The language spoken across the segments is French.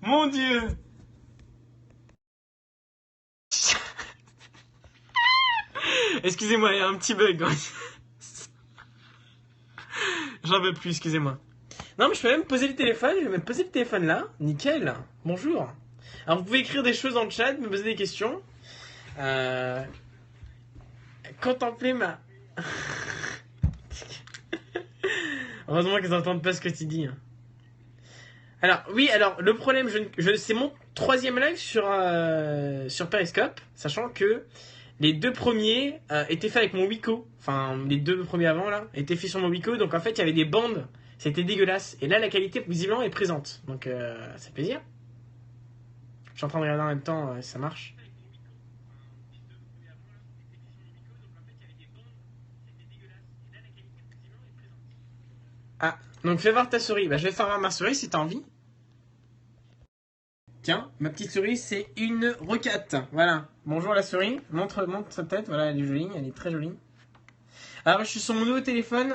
Mon Dieu. Excusez-moi, il y a un petit bug. J'en veux plus, excusez-moi. Non, mais je peux même poser le téléphone. Je vais même poser le téléphone là. Nickel. Bonjour. Alors, vous pouvez écrire des choses dans le chat, me poser des questions. Contempler ma... Heureusement qu'ils n'entendent pas ce que tu dis. Alors, oui, alors, le problème, c'est mon 3e live sur Periscope, sachant que les 2 premiers étaient faits avec mon Wiko. Enfin, les 2 premiers avant, là, étaient faits sur mon Wiko. Donc, en fait, il y avait des bandes. C'était dégueulasse. Et là, la qualité, visiblement, est présente. Donc, ça fait plaisir. Je suis en train de regarder en même temps si ça marche. Ah, donc fais voir ta souris. Bah, je vais faire voir ma souris si t'as envie. Tiens, ma petite souris, c'est une rocate. Voilà. Bonjour la souris. Montre sa tête. Voilà, elle est jolie. Elle est très jolie. Alors, je suis sur mon nouveau téléphone.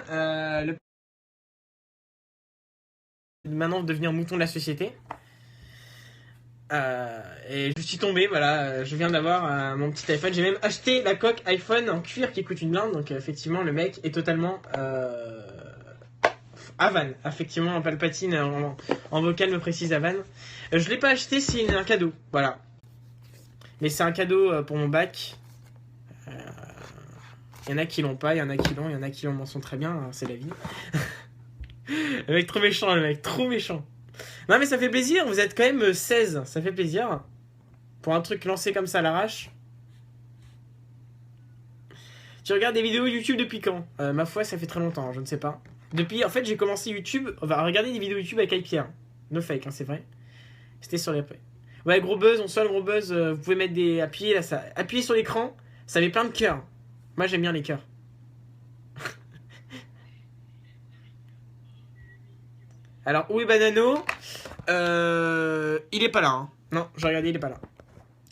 Maintenant, devenir mouton de la société. Et je suis tombé, voilà. Je viens d'avoir mon petit iPhone. J'ai même acheté la coque iPhone en cuir qui coûte une blinde. Donc, effectivement, le mec est totalement... Havan, effectivement, en Palpatine, en vocal me précise Havan. Je l'ai pas acheté, c'est un cadeau, voilà. Mais c'est un cadeau pour mon bac. Il y en a qui l'ont pas, il y en a qui l'ont, il y en a qui m'en sont très bien, c'est la vie. Le mec trop méchant, le mec, trop méchant. Non mais ça fait plaisir, vous êtes quand même 16, ça fait plaisir. Pour un truc lancé comme ça à l'arrache. Tu regardes des vidéos YouTube depuis quand Ma foi, ça fait très longtemps, je ne sais pas. Depuis, en fait, j'ai commencé YouTube, on va regarder des vidéos YouTube avec Pierre. No fake, hein, c'est vrai. C'était sur les... Ouais, gros buzz, on soit le gros buzz, vous pouvez mettre des... Appuyez là, ça... Appuyez sur l'écran, ça met plein de cœurs. Moi, j'aime bien les cœurs. Alors, où est Banano il est pas là, hein. Non, j'ai regardé, il est pas là.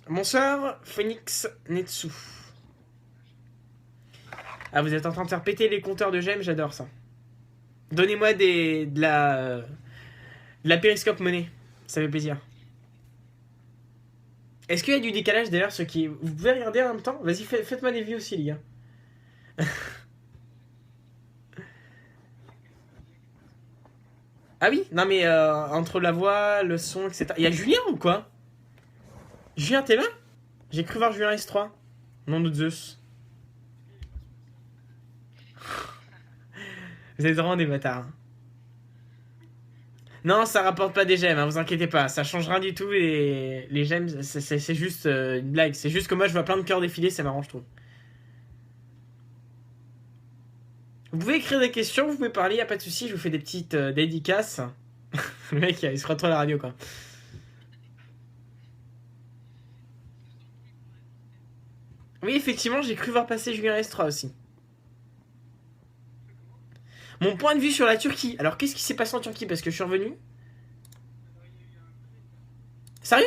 Bonsoir, Phoenix Netsu. Ah, vous êtes en train de faire péter les compteurs de j'aime, j'adore ça. Donnez-moi de la périscope monnaie. Ça fait plaisir. Est-ce qu'il y a du décalage d'ailleurs ceux qui... Vous pouvez regarder en même temps. Vas-y, faites-moi des vues aussi, les gars. Ah oui. Non mais entre la voix, le son, etc. Il y a Julien ou quoi? Julien, t'es là? J'ai cru voir Julien S3. Nom de Zeus. Vous êtes vraiment des bâtards. Non, ça rapporte pas des gemmes, hein, vous inquiétez pas. Ça change rien du tout et les gemmes, c'est juste une blague. C'est juste que moi, je vois plein de cœurs défiler, c'est marrant, je trouve. Vous pouvez écrire des questions, vous pouvez parler, y a pas de souci. Je vous fais des petites dédicaces. Le mec, il se retrouve à la radio, quoi. Oui, effectivement, j'ai cru voir passer Julien S3 aussi. Mon point de vue sur la Turquie. Alors, qu'est-ce qui s'est passé en Turquie? Parce que je suis revenu. Sérieux?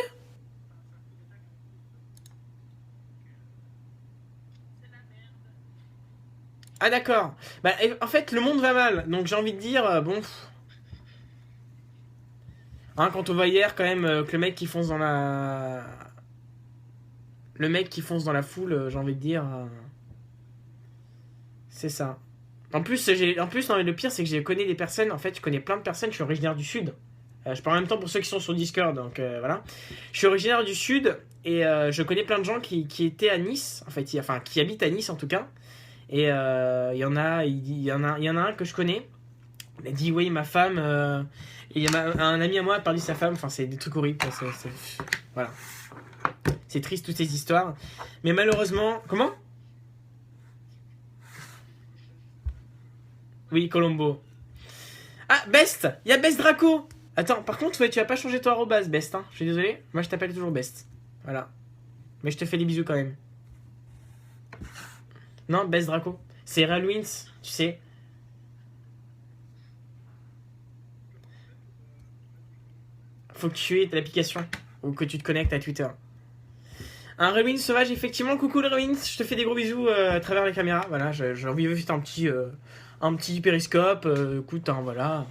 Ah, d'accord. Bah, en fait, le monde va mal. Donc, j'ai envie de dire, bon. Hein, quand on voit hier, quand même, que le mec qui fonce dans la. Le mec qui fonce dans la foule, j'ai envie de dire. C'est ça. En plus, non, mais le pire, c'est que je connais des personnes. En fait, je connais plein de personnes. Je suis originaire du Sud. Je parle en même temps pour ceux qui sont sur Discord. Donc voilà. Je suis originaire du Sud et je connais plein de gens qui étaient à Nice. En fait, qui habitent à Nice en tout cas. Et il y en a un que je connais. Il a dit oui, ma femme. Et il y en a un ami à moi a perdu sa femme. Enfin, c'est des trucs horribles. Voilà. C'est triste toutes ces histoires. Mais malheureusement, comment? Oui, Colombo. Ah, Best. Il y a Best Draco. Attends, par contre, ouais, tu vas pas changer ton arrobase, Best. Hein. Je suis désolé. Moi, je t'appelle toujours Best. Voilà. Mais je te fais des bisous quand même. Non, Best Draco. C'est Ralwins, tu sais. Faut que tu aies l'application. Ou que tu te connectes à Twitter. Un Ralwins sauvage, effectivement. Coucou le Ralwins. Je te fais des gros bisous à travers la caméra. Voilà, j'ai envie de faire un petit périscope. Écoute, hein, voilà.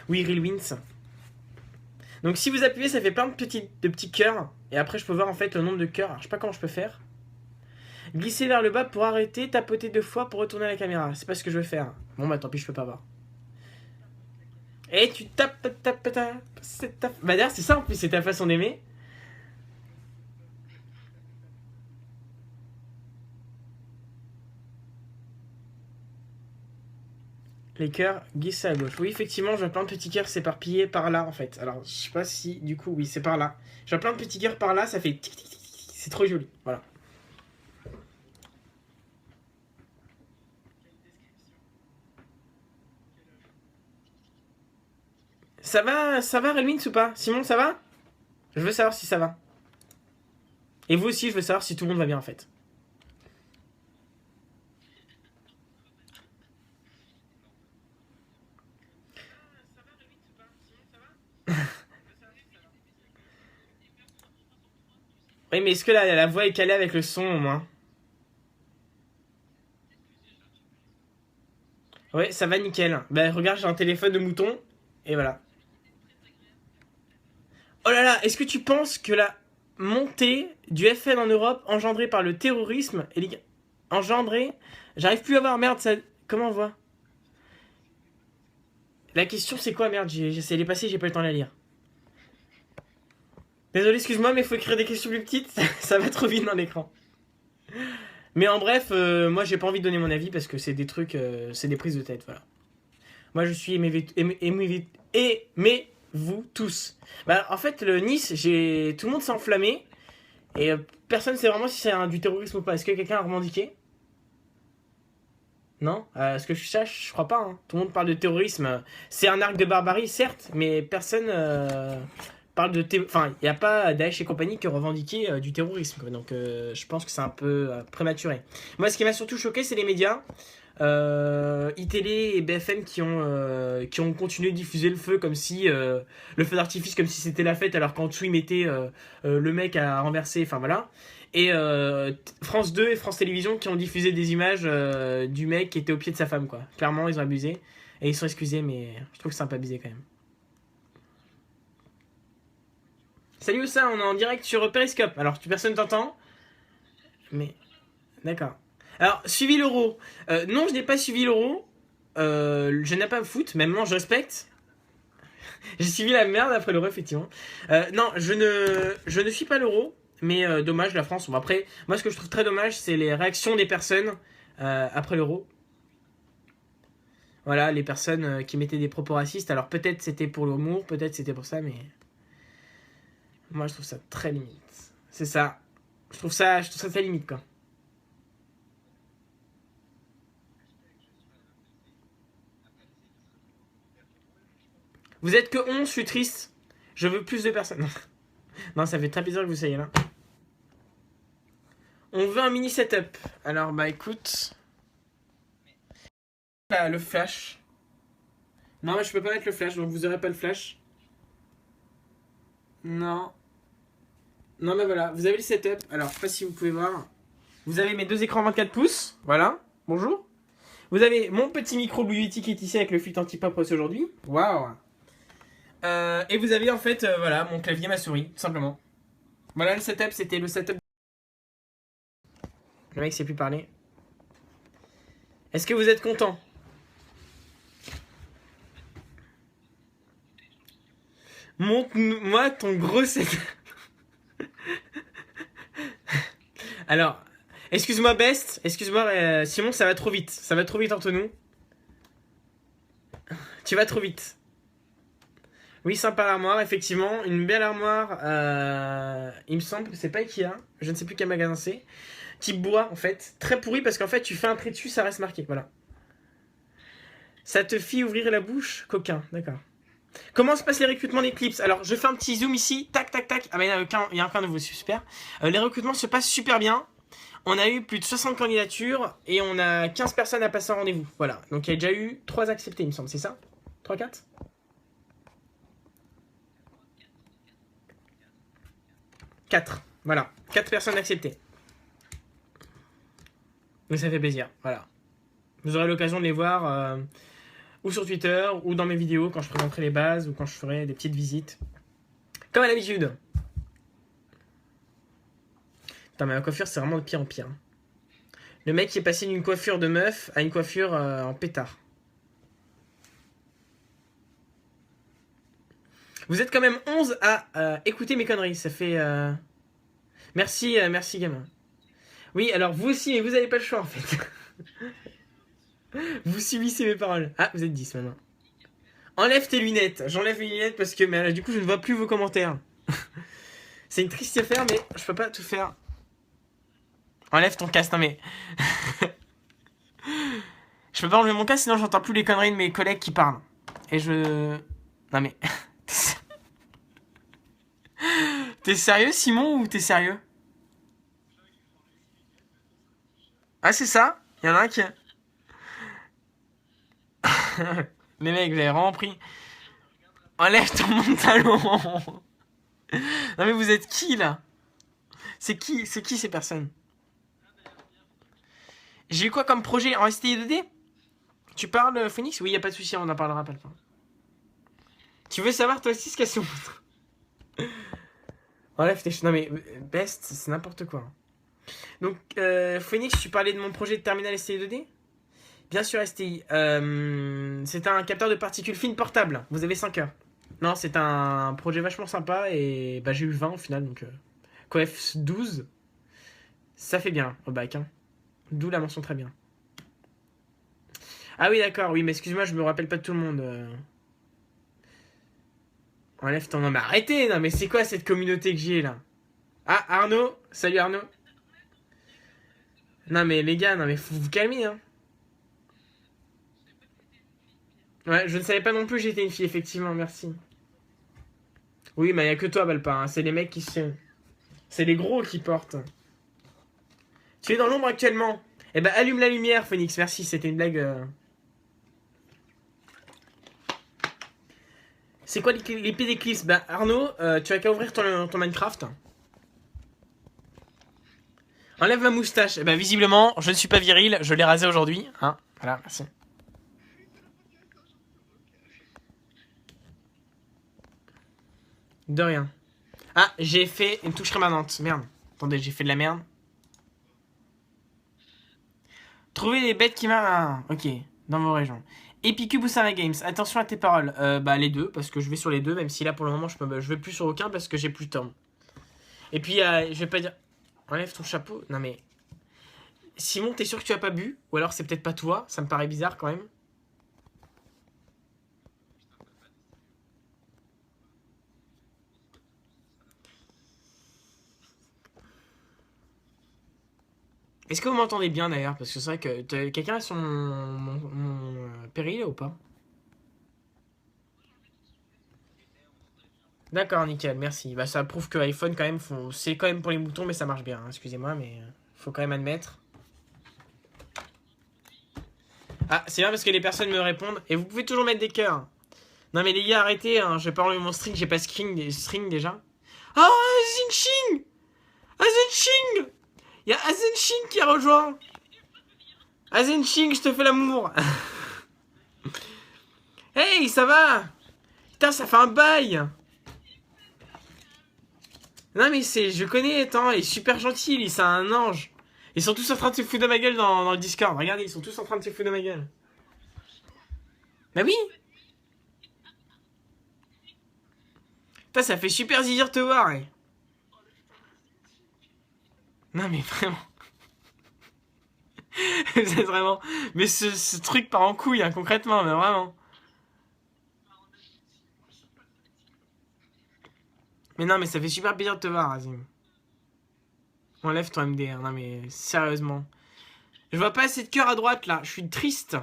Oui, Real Wins. Donc si vous appuyez, ça fait plein de petits cœurs. Et après, je peux voir en fait le nombre de cœurs. Alors, je sais pas comment je peux faire. Glisser vers le bas pour arrêter, tapoter 2 fois pour retourner la caméra. C'est pas ce que je veux faire. Bon bah tant pis, je peux pas voir. Et tu tapes, Bah d'ailleurs, c'est ça en plus, c'est ta façon d'aimer. Les cœurs glissent à gauche. Oui, effectivement, je vois plein de petits cœurs s'éparpiller par là en fait. Alors, je sais pas si du coup, oui, c'est par là. Je vois plein de petits cœurs par là, ça fait tic tic tic tic. C'est trop joli. Voilà. Ça va, Relmins ou pas? Simon, ça va? Je veux savoir si ça va. Et vous aussi, je veux savoir si tout le monde va bien en fait. Oui, mais est-ce que la voix est calée avec le son au moins? Ouais, ça va nickel. Bah regarde, j'ai un téléphone de mouton. Et voilà. Oh là là, est-ce que tu penses que la montée du FN en Europe engendrée par le terrorisme et engendrée... J'arrive plus à voir, merde, ça... Comment on voit? La question c'est quoi, merde? J'essaie de les passer, j'ai pas eu le temps de la lire. Désolé, excuse-moi, mais faut écrire des questions plus petites, ça va trop vite dans l'écran. Mais en bref, moi j'ai pas envie de donner mon avis parce que c'est des trucs, c'est des prises de tête, voilà. Moi je suis aimez-vous tous. Bah en fait, le Nice, tout le monde s'est enflammé et personne sait vraiment si c'est du terrorisme ou pas. Est-ce que quelqu'un a revendiqué? Non, ce que je sache, je crois pas, hein. Tout le monde parle de terrorisme. C'est un arc de barbarie, certes, mais personne parle de enfin, il n'y a pas Daesh et compagnie qui ont revendiqué du terrorisme, quoi. Donc je pense que c'est un peu prématuré. Moi, ce qui m'a surtout choqué, c'est les médias. iTélé et BFM qui ont continué de diffuser le feu comme si le feu d'artifice comme si c'était la fête alors qu'en dessous ils mettaient le mec à renverser, enfin voilà. Et France 2 et France Télévisions qui ont diffusé des images du mec qui était au pied de sa femme, quoi. Clairement, ils ont abusé. Et ils sont excusés, mais je trouve que c'est un peu abusé quand même. Salut Oussa, on est en direct sur Periscope. Alors, personne t'entend, mais d'accord. Alors, suivi l'euro. Non, je n'ai pas suivi l'euro. Je n'ai pas me foutre, même moi je respecte. J'ai suivi la merde après l'euro, effectivement. Non, je ne suis pas l'euro, mais dommage, la France. Bon, après, moi ce que je trouve très dommage, c'est les réactions des personnes après l'euro. Voilà, les personnes qui mettaient des propos racistes. Alors peut-être c'était pour l'humour, peut-être c'était pour ça, mais moi je trouve ça très limite. C'est ça. Je trouve ça très limite, quoi. Vous êtes que 11, je suis triste. Je veux plus de personnes. Non, ça fait très bizarre que vous soyez là. On veut un mini setup. Alors, bah écoute. Là, le flash. Non, mais je peux pas mettre le flash, donc vous aurez pas le flash. Non. Non, mais voilà, vous avez le setup. Alors, je sais pas si vous pouvez voir. Vous avez mes deux écrans 24 pouces. Voilà. Bonjour. Vous avez mon petit micro Blue Yeti qui est ici avec le filtre anti-pop reçu aujourd'hui. Waouh. Et vous avez en fait, voilà, mon clavier, ma souris, tout simplement. Voilà, le setup, c'était le setup. Le mec sait plus parler. Est-ce que vous êtes content? Montre-moi ton gros setup. Alors, excuse-moi Best, excuse-moi Simon, ça va trop vite. Ça va trop vite entre nous. Tu vas trop vite. Oui, sympa l'armoire, effectivement. Une belle armoire. Il me semble que c'est pas Ikea. Je ne sais plus quel magasin c'est. Type bois, en fait. Très pourri parce qu'en fait, tu fais un trait dessus, ça reste marqué. Voilà. Ça te fit ouvrir la bouche? Coquin, d'accord. Comment se passent les recrutements d'Eclipse? Alors, je fais un petit zoom ici. Tac, tac, tac. Ah, mais il y a aucun de vous, c'est super. Les recrutements se passent super bien. On a eu plus de 60 candidatures et on a 15 personnes à passer en rendez-vous. Voilà. Donc, il y a déjà eu 3 acceptés, il me semble. C'est ça? 3, 4? 4. Voilà. 4 personnes acceptées. Donc, ça fait plaisir. Voilà. Vous aurez l'occasion de les voir ou sur Twitter, ou dans mes vidéos quand je présenterai les bases, ou quand je ferai des petites visites. Comme à l'habitude. Putain, mais la coiffure, c'est vraiment de pire en pire. Le mec qui est passé d'une coiffure de meuf à une coiffure en pétard. Vous êtes quand même 11 à écouter mes conneries. Ça fait... Merci, merci gamin. Oui, alors vous aussi, mais vous n'avez pas le choix en fait. Vous subissez mes paroles. Ah, vous êtes 10 maintenant. Enlève tes lunettes. J'enlève mes lunettes parce que du coup, je ne vois plus vos commentaires. C'est une triste affaire, mais je peux pas tout faire. Enlève ton casque, non mais... Je peux pas enlever mon casque, sinon j'entends plus les conneries de mes collègues qui parlent. Et je... Non mais... T'es sérieux, Simon, ou t'es sérieux? Ah, c'est ça? Il y en a un qui... Les mecs, vous avez vraiment pris... Enlève ton pantalon. Non mais vous êtes qui, là? C'est qui ces personnes? J'ai eu quoi comme projet en STI 2D? Tu parles, Phoenix? Oui, y a pas de souci, on en parlera pas le temps. Tu veux savoir toi aussi ce qu'elles sont? Enlève tes... Non mais, Best, c'est n'importe quoi. Donc, Phoenix, tu parlais de mon projet de terminal STI 2D? Bien sûr, STI. C'est un capteur de particules fines portable. Vous avez 5 heures. Non, c'est un projet vachement sympa et bah, j'ai eu 20 au final. Donc, Coef 12, ça fait bien au bac. Hein. D'où la mention très bien. Ah oui, d'accord, oui, mais excuse-moi, je me rappelle pas de tout le monde. Enlève ton... Non, mais arrêtez, non, mais c'est quoi cette communauté que j'ai là? Ah, Arnaud, salut Arnaud. Non, mais les gars, non, mais faut vous calmer, hein. Ouais, je ne savais pas non plus que j'étais une fille, effectivement, merci. Oui, mais il n'y a que toi, Balpa, hein. C'est les mecs qui sont... C'est les gros qui portent. Tu es dans l'ombre actuellement. Eh ben, allume la lumière, Phoenix, merci, c'était une blague... C'est quoi l'épée d'éclipse? Bah Arnaud, tu as qu'à ouvrir ton Minecraft. Enlève ma moustache. Bah visiblement, je ne suis pas viril, je l'ai rasé aujourd'hui. Hein, voilà, merci. De rien. Ah, j'ai fait une touche permanente. Merde. Attendez, j'ai fait de la merde. Trouver les bêtes qui marrent. Ok, dans vos régions. Epicube ou Sama Games, attention à tes paroles. Bah les deux, parce que je vais sur les deux, même si là pour le moment je vais plus sur aucun parce que j'ai plus de temps. Et puis je vais pas dire... Enlève ton chapeau. Non mais... Simon, t'es sûr que tu as pas bu? Ou alors c'est peut-être pas toi? Ça me paraît bizarre quand même. Est-ce que vous m'entendez bien d'ailleurs? Parce que c'est vrai que quelqu'un a mon péril ou pas? D'accord, nickel, merci. Bah ça prouve que iPhone quand même, c'est quand même pour les moutons, mais ça marche bien. Hein. Excusez-moi, mais faut quand même admettre. Ah, c'est bien parce que les personnes me répondent. Et vous pouvez toujours mettre des cœurs. Non mais les gars, arrêtez, hein. Je vais pas enlever mon string, j'ai pas string déjà. Ah, Zinching! Azenching! Il y a Azenching qui a rejoint! Azenching, je te fais l'amour! Hey, ça va? Putain, ça fait un bail! Non mais je connais, attends, il est super gentil, c'est un ange. Ils sont tous en train de se foutre de ma gueule dans le Discord. Regardez, ils sont tous en train de se foutre de ma gueule. Bah oui! Putain, ça fait super plaisir de te voir, ouais. Non mais vraiment. Vous êtes vraiment... Mais ce truc part en couille, hein, concrètement, mais vraiment. Mais non, mais ça fait super plaisir de te voir, Azim. Enlève ton MDR, non mais sérieusement. Je vois pas assez de cœur à droite, là. Je suis triste.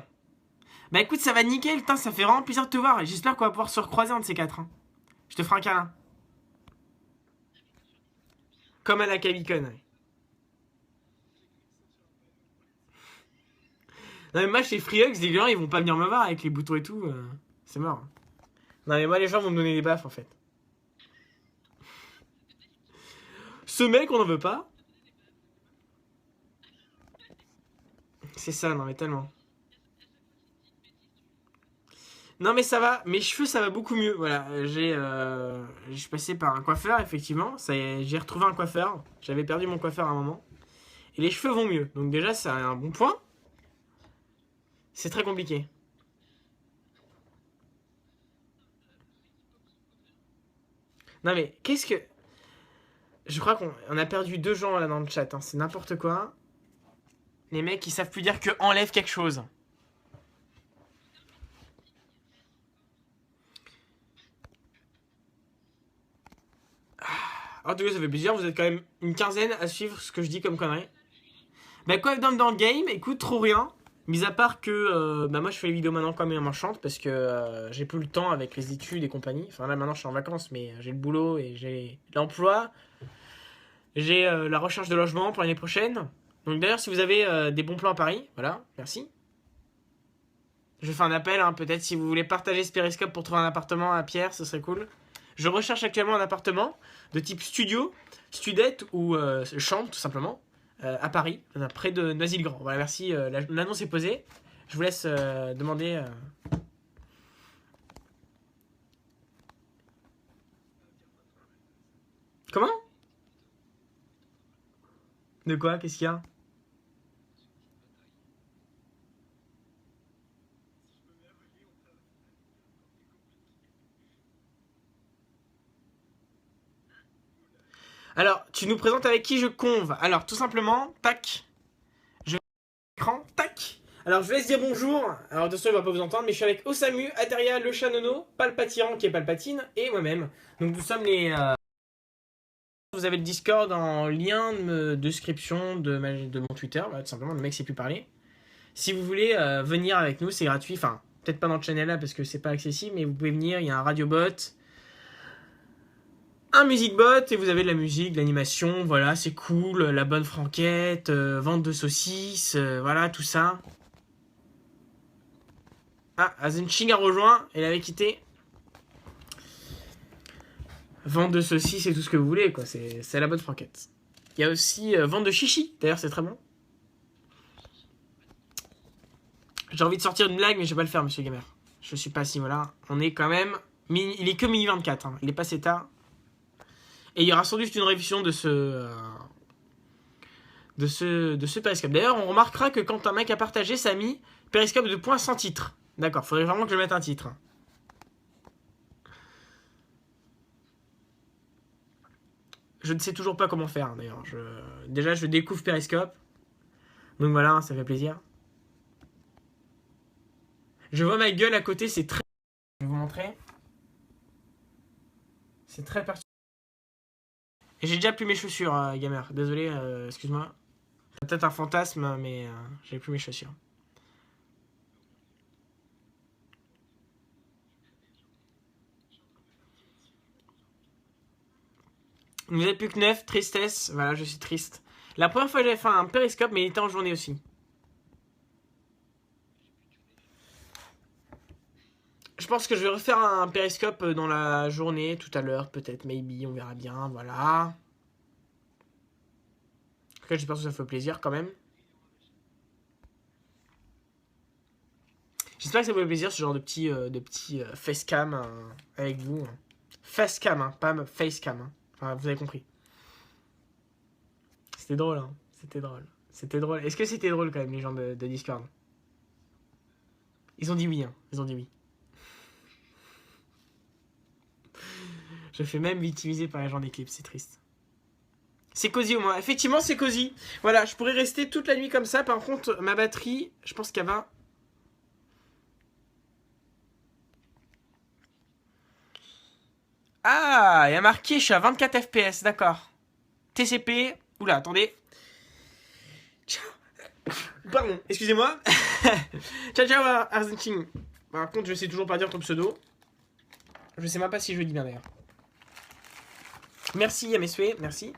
Bah écoute, ça va nickel, putain, ça fait vraiment plaisir de te voir. Et j'espère qu'on va pouvoir se recroiser un de ces quatre. Hein. Je te ferai un câlin. Comme à la Cabicon. Ouais. Non mais moi chez FreeHugs, les gens ils vont pas venir me voir avec les boutons et tout. C'est mort. Non mais moi les gens vont me donner des baffes en fait. Ce mec on en veut pas. C'est ça, non mais tellement. Non mais ça va, mes cheveux ça va beaucoup mieux. Voilà, je suis passé par un coiffeur effectivement. J'ai retrouvé un coiffeur. J'avais perdu mon coiffeur à un moment. Et les cheveux vont mieux. Donc déjà c'est un bon point. C'est très compliqué. Non mais qu'est-ce que... Je crois qu'on a perdu 2 gens là dans le chat. Hein. C'est n'importe quoi. Les mecs ils savent plus dire que enlève quelque chose. En tout cas, ça fait plaisir. Vous êtes quand même une quinzaine à suivre ce que je dis comme connerie. Bah, quoi dans le game, écoute, trop rien. Mis à part que bah, moi je fais les vidéos maintenant comme elle chante parce que j'ai plus le temps avec les études et compagnie. Enfin là maintenant je suis en vacances mais j'ai le boulot et j'ai l'emploi. J'ai la recherche de logement pour l'année prochaine. Donc d'ailleurs si vous avez des bons plans à Paris, voilà, merci. Je fais un appel, hein, peut-être si vous voulez partager ce périscope pour trouver un appartement à Pierre, ce serait cool. Je recherche actuellement un appartement de type studio, studette ou chambre tout simplement, à Paris, près de Noisy-le-Grand. Voilà, merci, l'annonce est posée. Je vous laisse demander... Comment? De quoi? Qu'est-ce qu'il y a? Alors, tu nous présentes avec qui je conve. Alors, tout simplement, tac. Je vais l'écran, tac. Alors, je vais laisse dire bonjour. Alors, de toute façon, il va pas vous entendre, mais je suis avec Osamu, Ateria, le chat Nono, Palpatiran qui est Palpatine, et moi-même. Donc, nous sommes les... Vous avez le Discord en lien de description de mon Twitter. Voilà, tout simplement, le mec sait plus parler. Si vous voulez venir avec nous, c'est gratuit. Enfin, peut-être pas dans le channel là parce que c'est pas accessible, mais vous pouvez venir. Il y a un radio bot, un music bot et vous avez de la musique, de l'animation. Voilà, c'est cool. La bonne franquette, vente de saucisses, voilà, tout ça. Ah, Azenching a rejoint. Elle avait quitté. Vente de saucisses et tout ce que vous voulez, quoi. C'est la bonne franquette. Il y a aussi vente de chichi. D'ailleurs, c'est très bon. J'ai envie de sortir une blague, mais je vais pas le faire, monsieur Gamer. Je suis pas à ce niveau-là. On est quand même... Il est que mini 24. Hein. Il est passé tard. Et il y aura sans doute une révision de ce périscope. D'ailleurs, on remarquera que quand un mec a partagé, ça a mis périscope de points sans titre. D'accord, faudrait vraiment que je mette un titre. Je ne sais toujours pas comment faire, d'ailleurs. Déjà, je découvre périscope. Donc voilà, ça fait plaisir. Je vois ma gueule à côté, c'est très... Je vais vous montrer. C'est très perturbant. Et j'ai déjà plus mes chaussures, gamer. Désolé, excuse-moi. C'est peut-être un fantasme, mais j'ai plus mes chaussures. Vous êtes plus que 9, tristesse. Voilà, je suis triste. La première fois, j'avais fait un périscope, mais il était en journée aussi. Je pense que je vais refaire un périscope dans la journée, tout à l'heure, peut-être, maybe, on verra bien, voilà. En tout cas, j'espère que ça fait plaisir quand même. J'espère que ça vous fait plaisir, ce genre de petit facecam avec vous. Facecam, hein, pas facecam. Hein. Enfin, vous avez compris. C'était drôle, hein. C'était drôle. C'était drôle. Est-ce que c'était drôle quand même, les gens de Discord? Ils ont dit oui, hein. Ils ont dit oui. Je fais même victimiser par les gens d'équipe, c'est triste. C'est cosy au moins. Effectivement, c'est cosy. Voilà, je pourrais rester toute la nuit comme ça. Par contre, ma batterie, je pense qu'elle va... Ah, il y a marqué, je suis à 24 FPS, d'accord. TCP... Oula, attendez. Ciao. Pardon, excusez-moi. Ciao, ciao, Arzenching. Par contre, je sais toujours pas dire ton pseudo. Je sais même pas si je le dis bien d'ailleurs. Merci Yamesue, merci.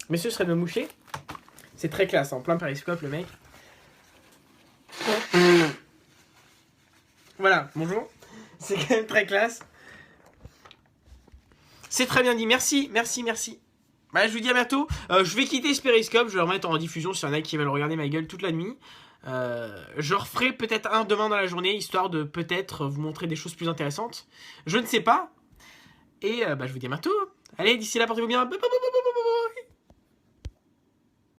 Messieurs serait de me moucher. C'est très classe, en plein périscope le mec. Voilà, bonjour. C'est quand même très classe. C'est très bien dit, merci, merci, merci. Bah, je vous dis à bientôt. Je vais quitter ce périscope, je vais le remettre en diffusion s'il y en a qui veulent regarder ma gueule toute la nuit. Je referai peut-être un demain dans la journée, histoire de peut-être vous montrer des choses plus intéressantes. Je ne sais pas. Et je vous dis à bientôt. Allez, d'ici là, portez-vous bien.